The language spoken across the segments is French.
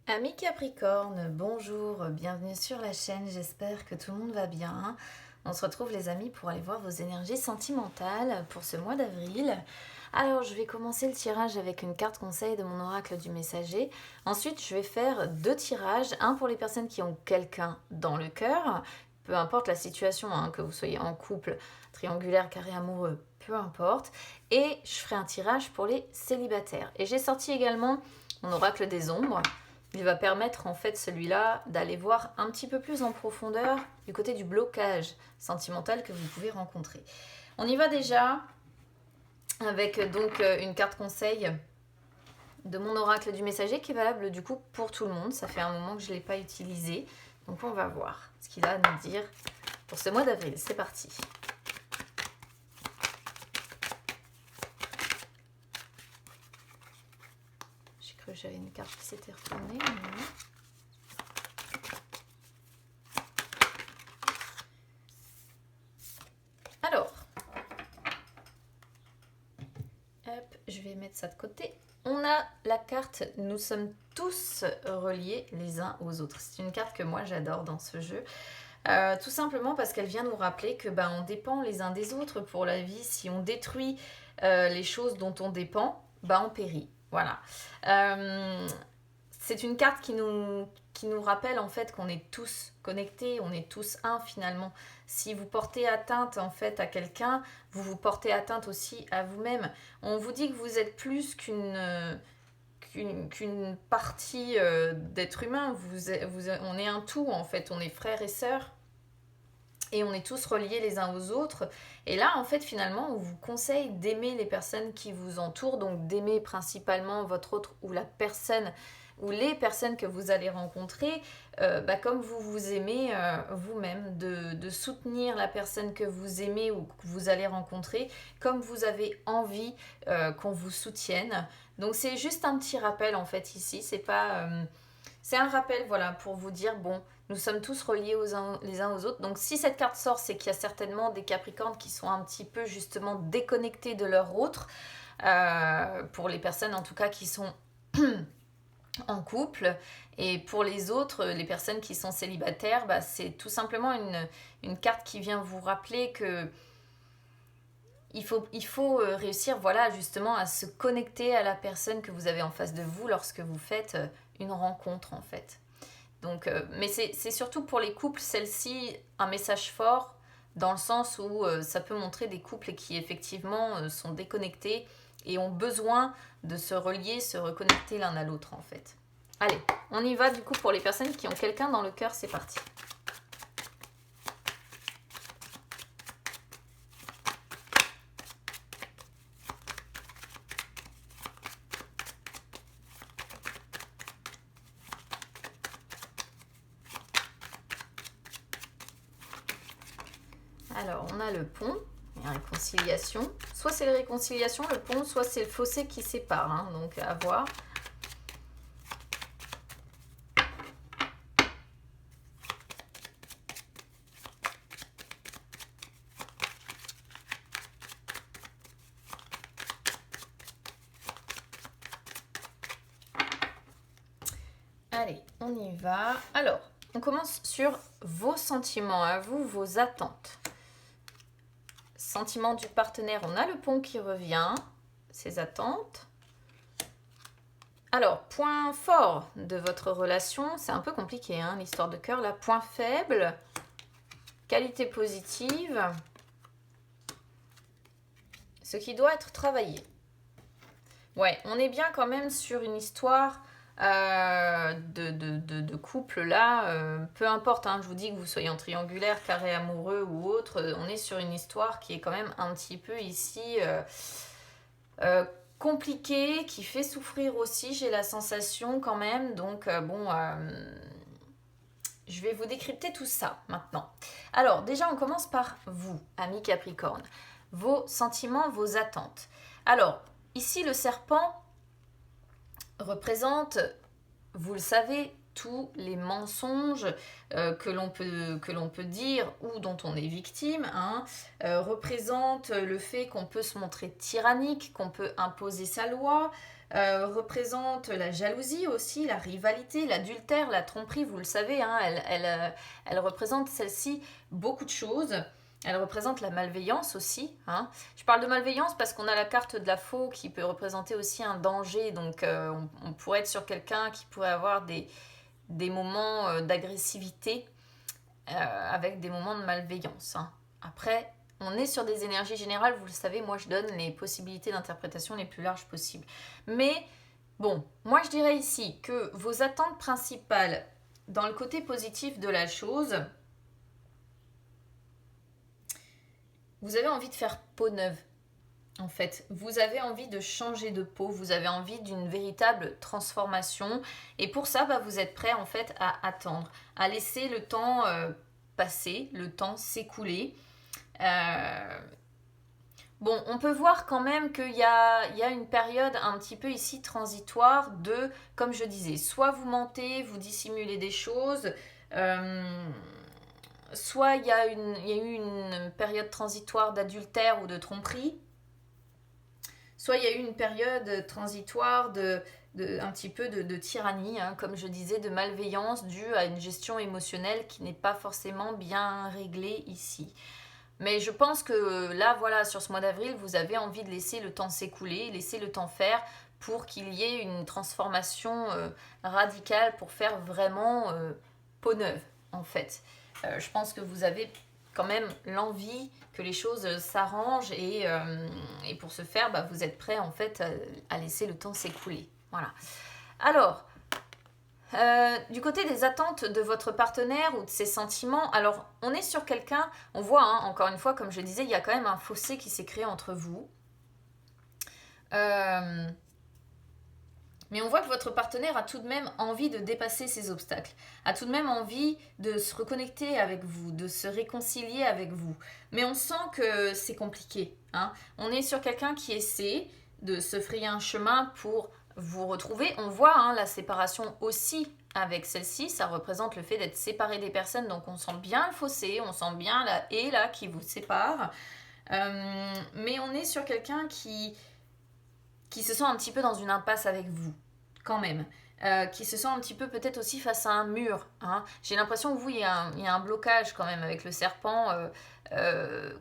Amis Capricorne, bonjour, bienvenue sur la chaîne, j'espère que tout le monde va bien. On se retrouve les amis pour aller voir vos énergies sentimentales pour ce mois d'avril. Alors je vais commencer le tirage avec une carte conseil de mon oracle du messager. Ensuite je vais faire deux tirages, un pour les personnes qui ont quelqu'un dans le cœur, peu importe la situation, que vous soyez en couple, triangulaire, carré amoureux, peu importe. Et je ferai un tirage pour les célibataires. Et j'ai sorti également mon oracle des ombres. Il va permettre en fait celui-là d'aller voir un petit peu plus en profondeur du côté du blocage sentimental que vous pouvez rencontrer. On y va déjà avec donc une carte conseil de mon oracle du messager qui est valable du coup pour tout le monde. Ça fait un moment que je ne l'ai pas utilisé. Donc on va voir ce qu'il a à nous dire pour ce mois d'avril. C'est parti. J'ai cru que j'avais une carte qui s'était retournée. Mais... Alors, hop, je vais mettre ça de côté. On a la carte « Nous sommes tous reliés les uns aux autres ». C'est une carte que moi j'adore dans ce jeu. Tout simplement parce qu'elle vient nous rappeler que on dépend les uns des autres pour la vie. Si on détruit les choses dont on dépend, on périt. Voilà. C'est une carte qui nous rappelle en fait qu'on est tous connectés, on est tous un finalement. Si vous portez atteinte en fait à quelqu'un, vous vous portez atteinte aussi à vous-même. On vous dit que vous êtes plus qu'une partie d'être humain. On est un tout en fait, on est frères et sœurs. Et on est tous reliés les uns aux autres. Et là, en fait, finalement, on vous conseille d'aimer les personnes qui vous entourent, donc d'aimer principalement votre autre ou la personne ou les personnes que vous allez rencontrer, comme vous vous aimez vous-même, de soutenir la personne que vous aimez ou que vous allez rencontrer, comme vous avez envie qu'on vous soutienne. Donc c'est juste un petit rappel en fait ici, c'est pas... c'est un rappel, voilà, pour vous dire, bon, nous sommes tous reliés les uns aux autres. Donc si cette carte sort, c'est qu'il y a certainement des Capricornes qui sont un petit peu justement déconnectés de leur autre. Pour les personnes en tout cas qui sont en couple. Et pour les autres, les personnes qui sont célibataires, c'est tout simplement une carte qui vient vous rappeler que il faut réussir, voilà, justement à se connecter à la personne que vous avez en face de vous lorsque vous faites une rencontre en fait. Donc, mais c'est surtout pour les couples, celle-ci, un message fort dans le sens où ça peut montrer des couples qui effectivement sont déconnectés et ont besoin de se relier, se reconnecter l'un à l'autre en fait. Allez, on y va du coup pour les personnes qui ont quelqu'un dans le cœur, c'est parti. Alors, on a le pont et la réconciliation. Soit c'est la réconciliation, le pont, soit c'est le fossé qui sépare. Donc, à voir. Allez, on y va. Alors, on commence sur vos sentiments à vous, vos attentes. Sentiment du partenaire, on a le pont qui revient, ses attentes. Alors, point fort de votre relation, c'est un peu compliqué, l'histoire de cœur. Là, point faible, qualité positive, ce qui doit être travaillé. Ouais, on est bien quand même sur une histoire de couple là, peu importe, je vous dis que vous soyez en triangulaire, carré amoureux ou autre, on est sur une histoire qui est quand même un petit peu ici compliquée, qui fait souffrir aussi, j'ai la sensation quand même, donc je vais vous décrypter tout ça maintenant. Alors déjà on commence par vous, amis Capricorne, vos sentiments, vos attentes. Alors ici le serpent représente, vous le savez, tous les mensonges que l'on peut dire ou dont on est victime, représente le fait qu'on peut se montrer tyrannique, qu'on peut imposer sa loi, représente la jalousie aussi, la rivalité, l'adultère, la tromperie, vous le savez, hein, elle représente celle-ci beaucoup de choses. Elle représente la malveillance aussi. Hein. Je parle de malveillance parce qu'on a la carte de la faux qui peut représenter aussi un danger. Donc on pourrait être sur quelqu'un qui pourrait avoir des moments d'agressivité avec des moments de malveillance. Hein. Après, on est sur des énergies générales, vous le savez, moi je donne les possibilités d'interprétation les plus larges possibles. Mais bon, moi je dirais ici que vos attentes principales dans le côté positif de la chose, vous avez envie de faire peau neuve. En fait, vous avez envie de changer de peau, vous avez envie d'une véritable transformation et pour ça, vous êtes prêt en fait à attendre, à laisser le temps passer, le temps s'écouler. Bon, on peut voir quand même qu'il y a une période un petit peu ici transitoire de, comme je disais, soit vous mentez, vous dissimulez des choses, soit il y a eu une période transitoire d'adultère ou de tromperie, soit il y a eu une période transitoire un petit peu de tyrannie, hein, comme je disais, de malveillance due à une gestion émotionnelle qui n'est pas forcément bien réglée ici. Mais je pense que là, voilà, sur ce mois d'avril, vous avez envie de laisser le temps s'écouler, laisser le temps faire pour qu'il y ait une transformation radicale pour faire vraiment peau neuve, en fait. Je pense que vous avez quand même l'envie que les choses s'arrangent et pour ce faire, vous êtes prêt en fait à laisser le temps s'écouler. Voilà. Alors, du côté des attentes de votre partenaire ou de ses sentiments, alors on est sur quelqu'un, on voit, hein, encore une fois, comme je disais, il y a quand même un fossé qui s'est créé entre vous. Mais on voit que votre partenaire a tout de même envie de dépasser ces obstacles, a tout de même envie de se reconnecter avec vous, de se réconcilier avec vous. Mais on sent que c'est compliqué. Hein. On est sur quelqu'un qui essaie de se frayer un chemin pour vous retrouver. On voit hein, la séparation aussi avec celle-ci. Ça représente le fait d'être séparé des personnes. Donc on sent bien le fossé, on sent bien la haie là qui vous sépare. Mais on est sur quelqu'un qui se sent un petit peu dans une impasse avec vous, quand même. Qui se sent un petit peu peut-être aussi face à un mur. Hein. J'ai l'impression que vous, il y a un blocage quand même avec le serpent,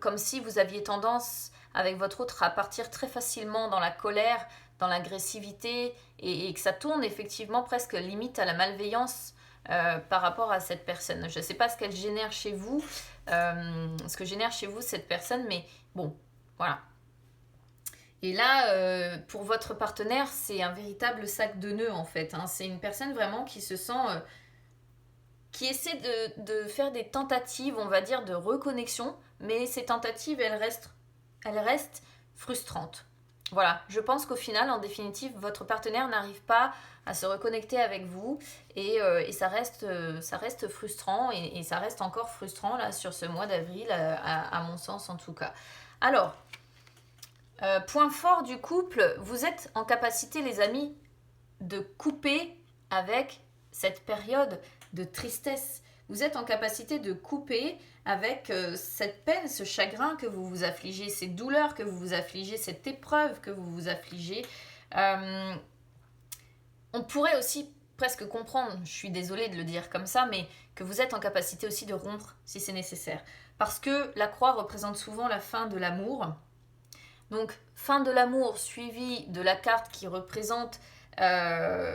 comme si vous aviez tendance avec votre autre à partir très facilement dans la colère, dans l'agressivité, et que ça tourne effectivement presque limite à la malveillance par rapport à cette personne. Je ne sais pas ce qu'elle génère chez vous, ce que génère chez vous cette personne, mais bon, voilà. Et là, pour votre partenaire, c'est un véritable sac de nœuds en fait. Hein. C'est une personne vraiment qui se sent, qui essaie de faire des tentatives, on va dire, de reconnexion, mais ces tentatives, elles restent frustrantes. Voilà, je pense qu'au final, en définitive, votre partenaire n'arrive pas à se reconnecter avec vous et ça reste frustrant et ça reste encore frustrant là sur ce mois d'avril, à mon sens en tout cas. Alors, point fort du couple, vous êtes en capacité, les amis, de couper avec cette période de tristesse. Vous êtes en capacité de couper avec cette peine, ce chagrin que vous vous affligez, ces douleurs que vous vous affligez, cette épreuve que vous vous affligez. On pourrait aussi presque comprendre, je suis désolée de le dire comme ça, mais que vous êtes en capacité aussi de rompre si c'est nécessaire. Parce que la croix représente souvent la fin de l'amour. Donc, fin de l'amour suivie de la carte qui représente la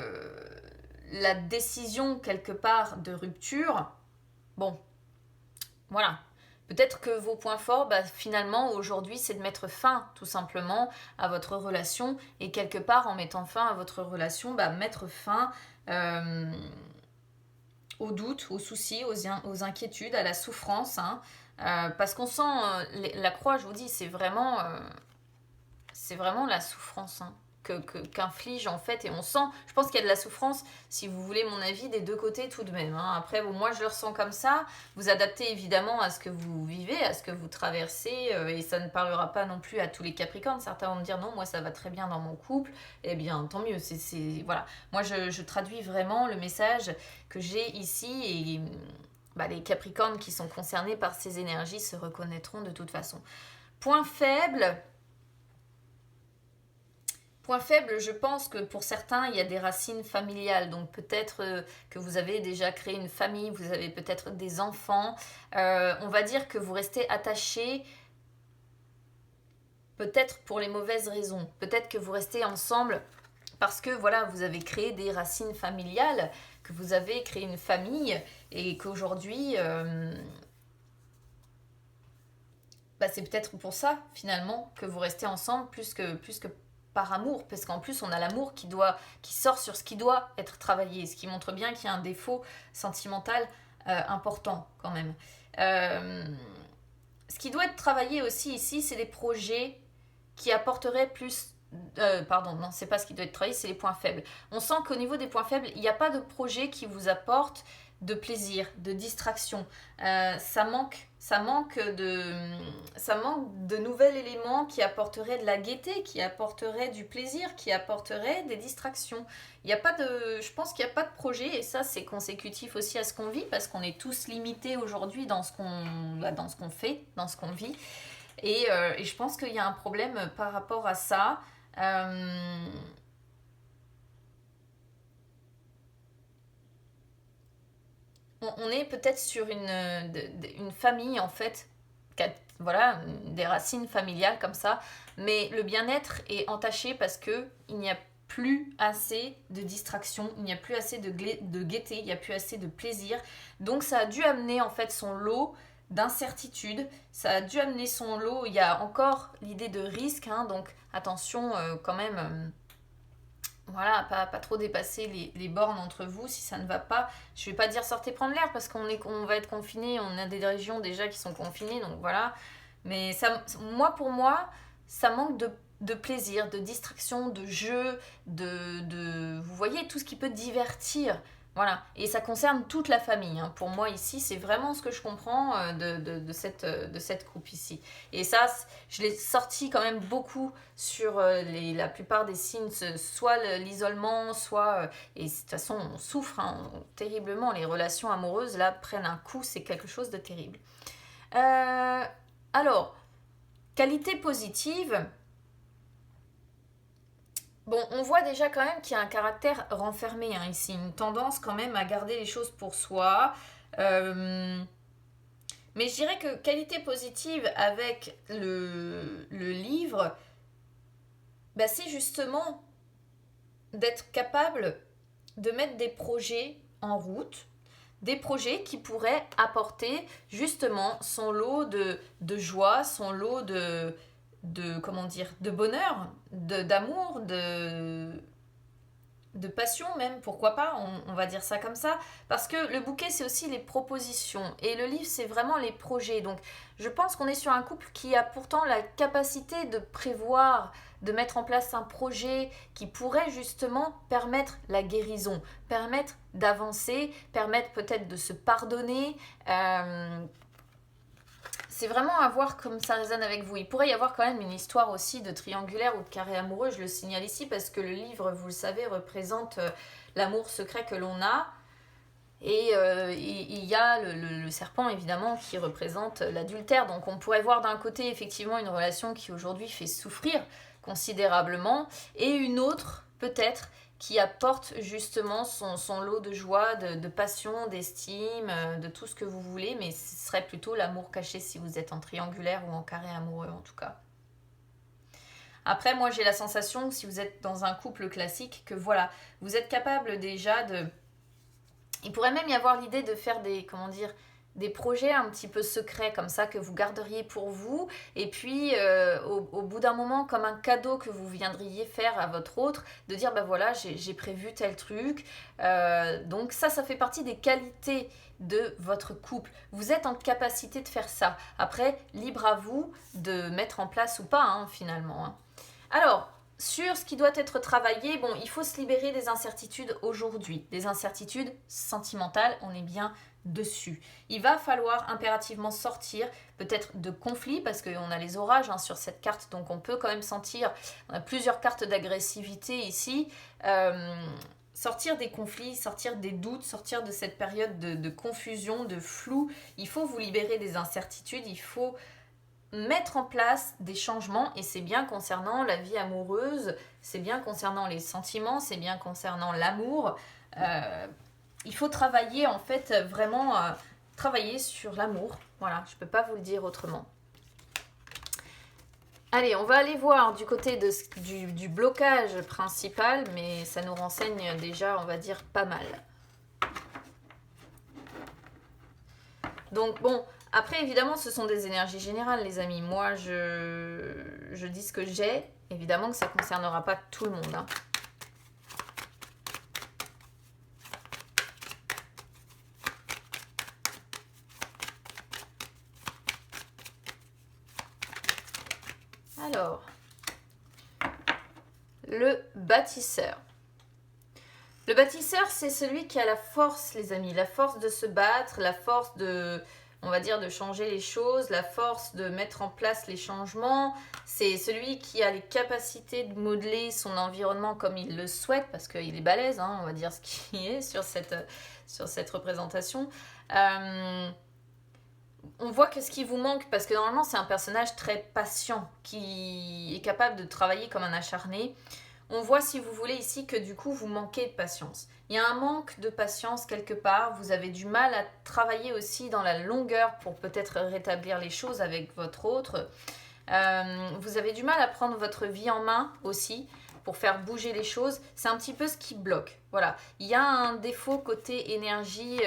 décision quelque part de rupture. Bon, voilà. Peut-être que vos points forts, finalement, aujourd'hui, c'est de mettre fin, tout simplement, à votre relation. Et quelque part, en mettant fin à votre relation, mettre fin aux doutes, aux soucis, aux inquiétudes, à la souffrance. Hein. Parce qu'on sent, la croix, je vous dis, c'est vraiment la souffrance hein, qu'inflige en fait, et on sent, je pense qu'il y a de la souffrance, si vous voulez mon avis, des deux côtés tout de même. Hein. Après, bon, moi je le ressens comme ça, vous adaptez évidemment à ce que vous vivez, à ce que vous traversez, et ça ne parlera pas non plus à tous les Capricornes. Certains vont me dire non, moi ça va très bien dans mon couple, eh bien tant mieux, voilà. Moi je traduis vraiment le message que j'ai ici, et les Capricornes qui sont concernés par ces énergies se reconnaîtront de toute façon. Point faible, point faible, je pense que pour certains, il y a des racines familiales. Donc peut-être que vous avez déjà créé une famille, vous avez peut-être des enfants. On va dire que vous restez attaché peut-être pour les mauvaises raisons. Peut-être que vous restez ensemble parce que voilà, vous avez créé des racines familiales, que vous avez créé une famille et qu'aujourd'hui, c'est peut-être pour ça finalement que vous restez ensemble plus que par amour, parce qu'en plus on a l'amour qui sort sur ce qui doit être travaillé, ce qui montre bien qu'il y a un défaut sentimental important quand même. Ce qui doit être travaillé aussi ici, c'est les projets qui apporteraient plus... pardon, non, c'est pas ce qui doit être travaillé, c'est les points faibles. On sent qu'au niveau des points faibles, il n'y a pas de projet qui vous apporte de plaisir, de distraction. Ça manque de nouveaux éléments qui apporteraient de la gaieté, qui apporteraient du plaisir, qui apporteraient des distractions. Je pense qu'il n'y a pas de projet, et ça c'est consécutif aussi à ce qu'on vit, parce qu'on est tous limités aujourd'hui dans ce qu'on fait, dans ce qu'on vit. Et je pense qu'il y a un problème par rapport à ça. On est peut-être sur une famille en fait, voilà, des racines familiales comme ça, mais le bien-être est entaché parce que il n'y a plus assez de distraction, il n'y a plus assez de gaieté, il n'y a plus assez de plaisir. Donc ça a dû amener en fait son lot d'incertitude, ça a dû amener son lot, il y a encore l'idée de risque, hein, donc attention quand même. Voilà, pas trop dépasser les bornes entre vous si ça ne va pas. Je vais pas dire sortez prendre l'air parce qu'on va être confiné, on a des régions déjà qui sont confinées, donc voilà. Mais pour moi, ça manque de plaisir, de distraction, de jeu, vous voyez, tout ce qui peut divertir. Voilà, et ça concerne toute la famille, hein. Pour moi ici, c'est vraiment ce que je comprends de cette coupe ici. Et ça, je l'ai sorti quand même beaucoup sur la plupart des signes, soit l'isolement, soit... et de toute façon, on souffre hein, terriblement, les relations amoureuses, là, prennent un coup, c'est quelque chose de terrible. Alors, qualité positive... Bon, on voit déjà quand même qu'il y a un caractère renfermé hein, ici, une tendance quand même à garder les choses pour soi. Euh, Mais je dirais que qualité positive avec le livre, c'est justement d'être capable de mettre des projets en route, des projets qui pourraient apporter justement son lot de joie, son lot comment dire, de bonheur, d'amour, de passion même, pourquoi pas, on va dire ça comme ça, parce que le bouquet c'est aussi les propositions et le livre c'est vraiment les projets. Donc je pense qu'on est sur un couple qui a pourtant la capacité de prévoir, de mettre en place un projet qui pourrait justement permettre la guérison, permettre d'avancer, permettre peut-être de se pardonner. C'est vraiment à voir comme ça résonne avec vous. Il pourrait y avoir quand même une histoire aussi de triangulaire ou de carré amoureux, je le signale ici, parce que le livre, vous le savez, représente l'amour secret que l'on a. Et il y a le serpent, évidemment, qui représente l'adultère. Donc on pourrait voir d'un côté, effectivement, une relation qui aujourd'hui fait souffrir considérablement, et une autre, peut-être, qui apporte justement son lot de joie, de passion, d'estime, de tout ce que vous voulez, mais ce serait plutôt l'amour caché si vous êtes en triangulaire ou en carré amoureux en tout cas. Après, moi j'ai la sensation, si vous êtes dans un couple classique, que voilà, vous êtes capable déjà de... Il pourrait même y avoir l'idée de faire des projets un petit peu secrets comme ça que vous garderiez pour vous et puis au bout d'un moment comme un cadeau que vous viendriez faire à votre autre de dire voilà j'ai prévu tel truc donc ça fait partie des qualités de votre couple, vous êtes en capacité de faire ça, après libre à vous de mettre en place ou pas hein, finalement hein. Alors sur ce qui doit être travaillé, il faut se libérer des incertitudes aujourd'hui, des incertitudes sentimentales, on est bien dessus. Il va falloir impérativement sortir peut-être de conflits, parce qu'on a les orages hein, sur cette carte, donc on peut quand même sentir, on a plusieurs cartes d'agressivité ici, sortir des conflits, sortir des doutes, sortir de cette période de confusion, de flou. Il faut vous libérer des incertitudes, il faut mettre en place des changements, et c'est bien concernant la vie amoureuse, c'est bien concernant les sentiments, c'est bien concernant l'amour. Il faut travailler en fait vraiment, travailler sur l'amour. Voilà, je ne peux pas vous le dire autrement. Allez, on va aller voir du côté du blocage principal, mais ça nous renseigne déjà, on va dire, pas mal. Donc bon, après évidemment ce sont des énergies générales les amis. Moi je dis ce que j'ai, évidemment que ça ne concernera pas tout le monde. Hein. Alors, le bâtisseur. Le bâtisseur, c'est celui qui a la force, les amis, la force de se battre, la force de, on va dire, de changer les choses, la force de mettre en place les changements. C'est celui qui a les capacités de modeler son environnement comme il le souhaite, parce qu'il est balèze, hein, on va dire ce qui est sur cette représentation. On voit que ce qui vous manque, parce que normalement c'est un personnage très patient, qui est capable de travailler comme un acharné. On voit, si vous voulez, ici que du coup vous manquez de patience. Il y a un manque de patience quelque part, vous avez du mal à travailler aussi dans la longueur pour peut-être rétablir les choses avec votre autre. Vous avez du mal à prendre votre vie en main aussi pour faire bouger les choses. C'est un petit peu ce qui bloque. Voilà. Il y a un défaut côté énergie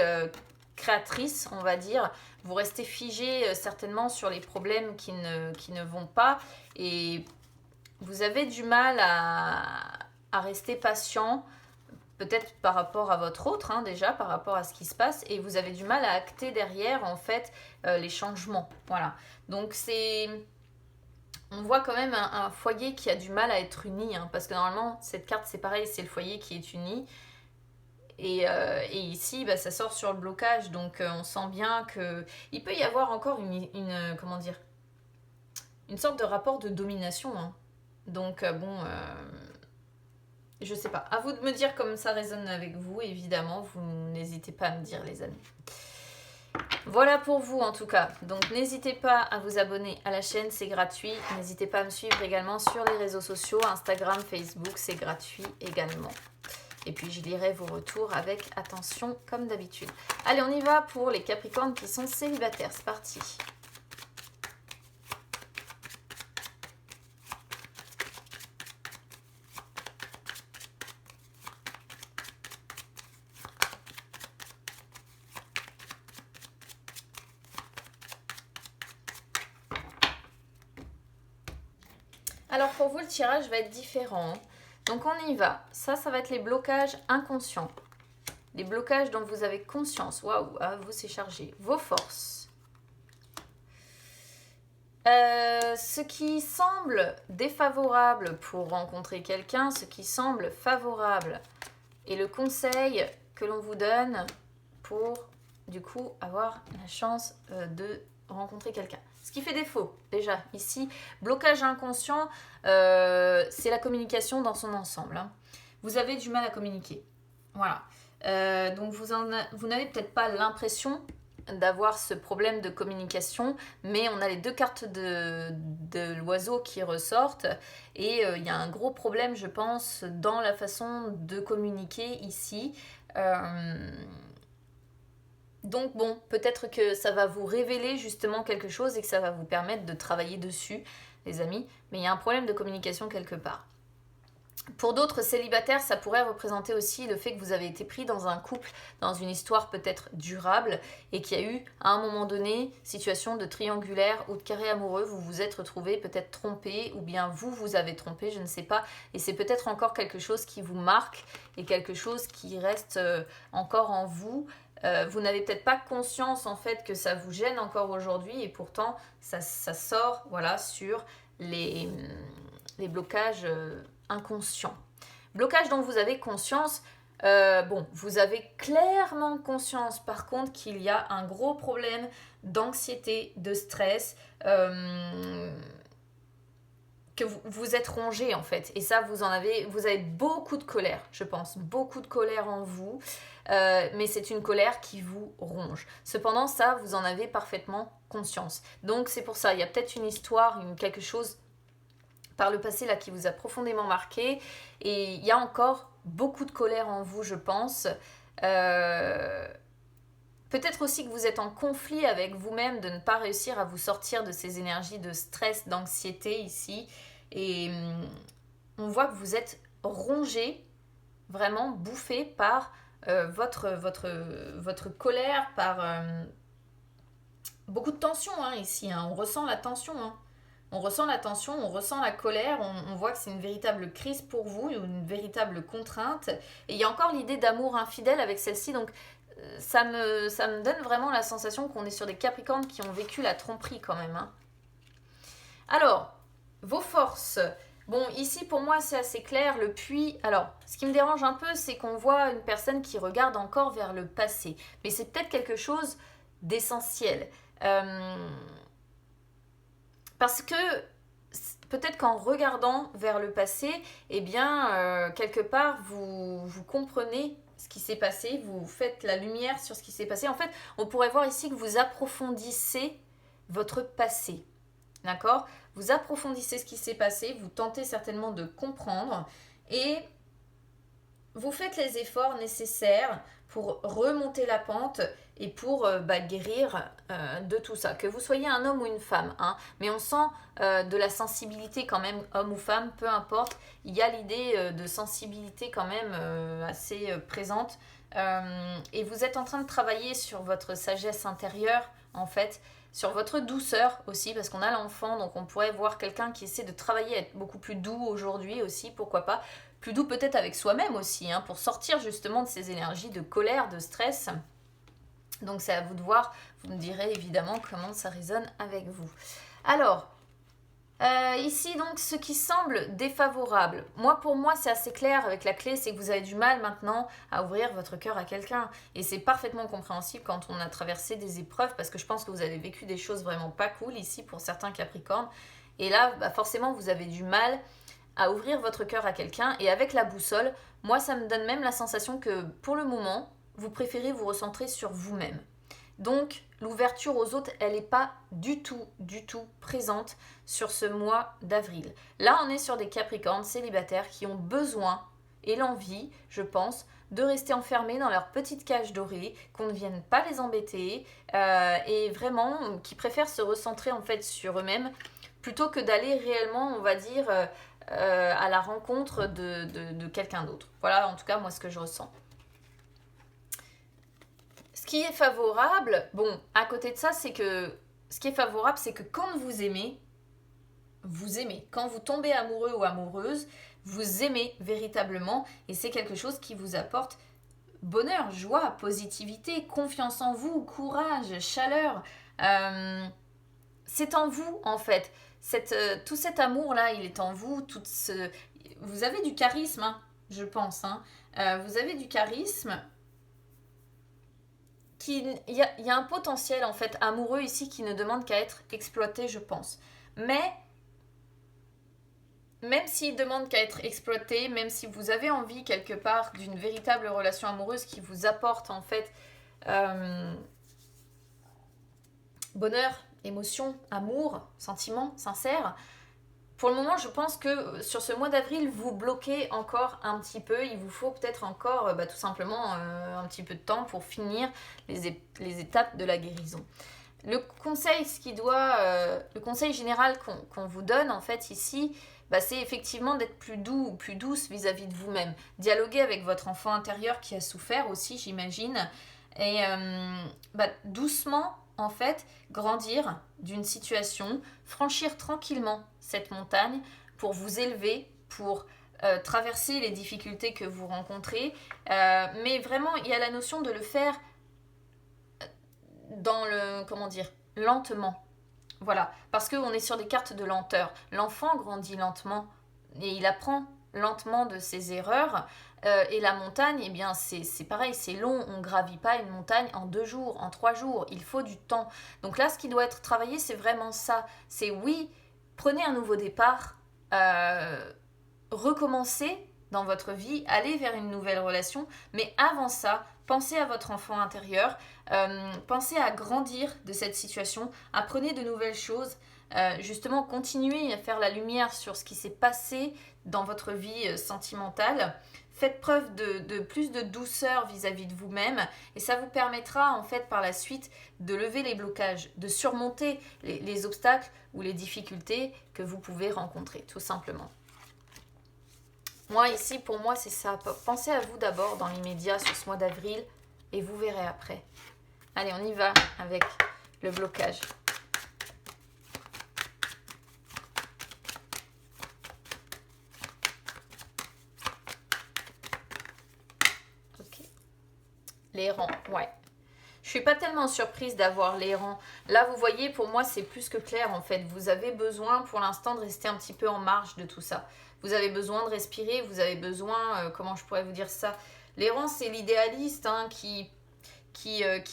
créatrice, on va dire. Vous restez figé certainement sur les problèmes qui ne vont pas, et vous avez du mal à rester patient, peut-être par rapport à votre autre, hein, déjà, par rapport à ce qui se passe, et vous avez du mal à acter derrière, en fait, les changements. Voilà. Donc, on voit quand même un foyer qui a du mal à être uni, hein, parce que normalement, cette carte, c'est pareil, c'est le foyer qui est uni. Et ici, bah, ça sort sur le blocage, donc on sent bien qu'il peut y avoir encore comment dire, une sorte de rapport de domination. Hein. Donc je sais pas. À vous de me dire comme ça résonne avec vous, évidemment. Vous n'hésitez pas à me dire, les amis. Voilà pour vous en tout cas. Donc n'hésitez pas à vous abonner à la chaîne, c'est gratuit. N'hésitez pas à me suivre également sur les réseaux sociaux, Instagram, Facebook, c'est gratuit également. Et puis je lirai vos retours avec attention comme d'habitude. Allez, on y va pour les Capricornes qui sont célibataires. C'est parti. Alors pour vous, le tirage va être différent. Donc on y va. Ça va être les blocages inconscients. Les blocages dont vous avez conscience. Waouh, à vous c'est chargé. Vos forces. Ce qui semble défavorable pour rencontrer quelqu'un, ce qui semble favorable. Et le conseil que l'on vous donne pour, du coup, avoir la chance de rencontrer quelqu'un. Ce qui fait défaut, déjà, ici, blocage inconscient, c'est la communication dans son ensemble. Hein. Vous avez du mal à communiquer. Voilà. Donc, vous n'avez peut-être pas l'impression d'avoir ce problème de communication, mais on a les deux cartes de l'oiseau qui ressortent, et il y a un gros problème, je pense, dans la façon de communiquer ici. Donc bon, peut-être que ça va vous révéler justement quelque chose et que ça va vous permettre de travailler dessus, les amis. Mais il y a un problème de communication quelque part. Pour d'autres célibataires, ça pourrait représenter aussi le fait que vous avez été pris dans un couple, dans une histoire peut-être durable, et qu'il y a eu, à un moment donné, situation de triangulaire ou de carré amoureux, vous vous êtes retrouvé peut-être trompé, ou bien vous avez trompé, je ne sais pas, et c'est peut-être encore quelque chose qui vous marque, et quelque chose qui reste encore en vous. Vous n'avez peut-être pas conscience en fait que ça vous gêne encore aujourd'hui, et pourtant ça sort, voilà, sur les blocages inconscients. Blocage dont vous avez conscience, bon, vous avez clairement conscience par contre qu'il y a un gros problème d'anxiété, de stress, que vous êtes rongé en fait. Et ça, vous avez beaucoup de colère, je pense. Beaucoup de colère en vous. Mais c'est une colère qui vous ronge. Cependant, ça, vous en avez parfaitement conscience. Donc c'est pour ça, il y a peut-être une histoire, quelque chose par le passé là qui vous a profondément marqué. Et il y a encore beaucoup de colère en vous, je pense. Peut-être aussi que vous êtes en conflit avec vous-même de ne pas réussir à vous sortir de ces énergies de stress, d'anxiété ici. Et on voit que vous êtes rongé, vraiment bouffé par votre colère, par beaucoup de tension ici. On ressent la tension. On ressent la tension, on ressent la colère, on voit que c'est une véritable crise pour vous, une véritable contrainte. Et il y a encore l'idée d'amour infidèle avec celle-ci, donc ça me donne vraiment la sensation qu'on est sur des Capricornes qui ont vécu la tromperie quand même. Alors, vos forces. Bon, ici pour moi c'est assez clair, le puits. Alors, ce qui me dérange un peu, c'est qu'on voit une personne qui regarde encore vers le passé. Mais c'est peut-être quelque chose d'essentiel. Parce que peut-être qu'en regardant vers le passé, eh bien, quelque part, vous comprenez ce qui s'est passé, vous faites la lumière sur ce qui s'est passé. En fait, on pourrait voir ici que vous approfondissez votre passé. D'accord ? Vous approfondissez ce qui s'est passé, vous tentez certainement de comprendre et vous faites les efforts nécessaires pour remonter la pente et pour guérir de tout ça. Que vous soyez un homme ou une femme, mais on sent de la sensibilité quand même, homme ou femme, peu importe. Il y a l'idée de sensibilité quand même assez présente. Et vous êtes en train de travailler sur votre sagesse intérieure, en fait, sur votre douceur aussi, parce qu'on a l'enfant, donc on pourrait voir quelqu'un qui essaie de travailler à être beaucoup plus doux aujourd'hui aussi, pourquoi pas. Plus doux peut-être avec soi-même aussi, pour sortir justement de ces énergies de colère, de stress. Donc c'est à vous de voir, vous me direz évidemment comment ça résonne avec vous. Alors, ici donc ce qui semble défavorable. Pour moi c'est assez clair avec la clé, c'est que vous avez du mal maintenant à ouvrir votre cœur à quelqu'un. Et c'est parfaitement compréhensible quand on a traversé des épreuves, parce que je pense que vous avez vécu des choses vraiment pas cool ici pour certains Capricornes. Et là, forcément vous avez du mal à ouvrir votre cœur à quelqu'un. Et avec la boussole, moi ça me donne même la sensation que pour le moment, vous préférez vous recentrer sur vous-même. Donc l'ouverture aux autres, elle n'est pas du tout présente sur ce mois d'avril. Là, on est sur des Capricornes célibataires qui ont besoin et l'envie, je pense, de rester enfermés dans leur petite cage dorée, qu'on ne vienne pas les embêter, et vraiment qui préfèrent se recentrer en fait sur eux-mêmes plutôt que d'aller réellement, on va dire, à la rencontre de quelqu'un d'autre. Voilà en tout cas moi ce que je ressens. Ce qui est favorable, bon, à côté de ça, c'est que ce qui est favorable, c'est que quand vous aimez. Quand vous tombez amoureux ou amoureuse, vous aimez véritablement et c'est quelque chose qui vous apporte bonheur, joie, positivité, confiance en vous, courage, chaleur. C'est en vous en fait. Tout cet amour-là, il est en vous. Vous avez du charisme, je pense. Vous avez du charisme. Il y a un potentiel en fait amoureux ici qui ne demande qu'à être exploité, je pense. Mais même s'il demande qu'à être exploité, même si vous avez envie quelque part d'une véritable relation amoureuse qui vous apporte en fait bonheur, émotion, amour, sentiment sincère, pour le moment, je pense que sur ce mois d'avril, vous bloquez encore un petit peu. Il vous faut peut-être encore tout simplement un petit peu de temps pour finir les étapes de la guérison. Le conseil, le conseil général qu'on vous donne en fait ici, c'est effectivement d'être plus doux ou plus douce vis-à-vis de vous-même. Dialoguer avec votre enfant intérieur qui a souffert aussi, j'imagine. Et doucement, en fait, grandir d'une situation, franchir tranquillement cette montagne pour vous élever, pour traverser les difficultés que vous rencontrez. Mais vraiment, il y a la notion de le faire lentement. Voilà, parce qu'on est sur des cartes de lenteur. L'enfant grandit lentement et il apprend lentement de ses erreurs. Et la montagne, eh bien, c'est pareil, c'est long. On ne gravit pas une montagne en 2 jours, en 3 jours. Il faut du temps. Donc là, ce qui doit être travaillé, c'est vraiment ça. C'est oui, prenez un nouveau départ, recommencer dans votre vie, aller vers une nouvelle relation, mais avant ça, pensez à votre enfant intérieur, pensez à grandir de cette situation, apprenez de nouvelles choses, justement continuez à faire la lumière sur ce qui s'est passé dans votre vie sentimentale. Faites preuve de plus de douceur vis-à-vis de vous-même et ça vous permettra en fait par la suite de lever les blocages, de surmonter les obstacles ou les difficultés que vous pouvez rencontrer tout simplement. Moi ici pour moi c'est ça, pensez à vous d'abord dans l'immédiat sur ce mois d'avril et vous verrez après. Allez on y va avec le blocage. Les rangs, ouais. Je suis pas tellement surprise d'avoir les rangs. Là, vous voyez, pour moi, c'est plus que clair, en fait. Vous avez besoin, pour l'instant, de rester un petit peu en marge de tout ça. Vous avez besoin de respirer, vous avez besoin, comment je pourrais vous dire ça? Les rangs, c'est l'idéaliste hein, qui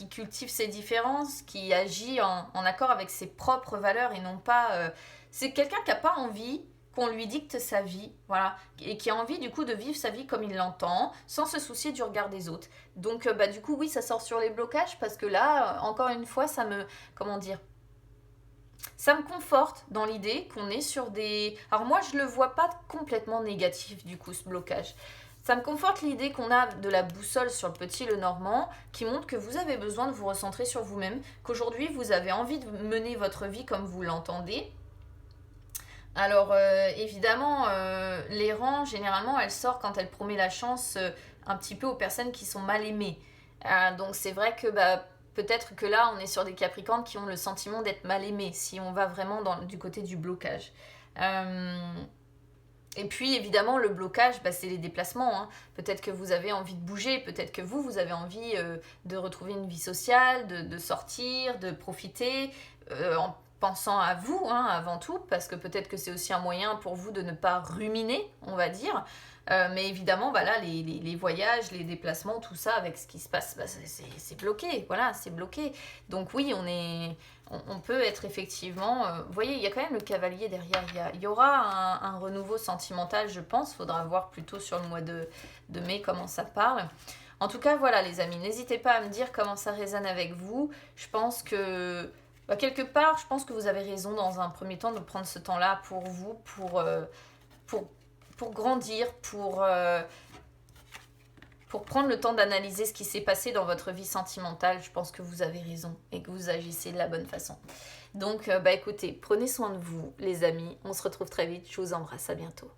cultive ses différences, qui agit en accord avec ses propres valeurs et non pas... c'est quelqu'un qui n'a pas envie qu'on lui dicte sa vie, voilà, et qui a envie du coup de vivre sa vie comme il l'entend, sans se soucier du regard des autres. Donc du coup oui, ça sort sur les blocages parce que là, encore une fois, ça me, comment dire, ça me conforte dans l'idée qu'on est sur des... Alors moi, je le vois pas complètement négatif du coup, ce blocage. Ça me conforte l'idée qu'on a de la boussole sur le petit le normand qui montre que vous avez besoin de vous recentrer sur vous-même, qu'aujourd'hui vous avez envie de mener votre vie comme vous l'entendez. Alors évidemment, l'errant, généralement, elle sort quand elle promet la chance un petit peu aux personnes qui sont mal aimées. Donc c'est vrai que peut-être que là, on est sur des Capricornes qui ont le sentiment d'être mal aimés, si on va vraiment du côté du blocage. Et puis évidemment, le blocage, c'est les déplacements. Hein. Peut-être que vous avez envie de bouger, peut-être que vous avez envie de retrouver une vie sociale, de sortir, de profiter, en pensant à vous hein, avant tout, parce que peut-être que c'est aussi un moyen pour vous de ne pas ruminer, on va dire. Mais évidemment, là, les voyages, les déplacements, tout ça, avec ce qui se passe, c'est bloqué. Voilà, c'est bloqué. Donc oui, on peut être effectivement... vous voyez, il y a quand même le cavalier derrière. Il y aura un renouveau sentimental, je pense. Il faudra voir plutôt sur le mois de mai comment ça parle. En tout cas, voilà les amis, n'hésitez pas à me dire comment ça résonne avec vous. Je pense que... quelque part, je pense que vous avez raison dans un premier temps de prendre ce temps-là pour vous, pour grandir, pour prendre le temps d'analyser ce qui s'est passé dans votre vie sentimentale. Je pense que vous avez raison et que vous agissez de la bonne façon. Donc, écoutez, prenez soin de vous, les amis. On se retrouve très vite. Je vous embrasse. À bientôt.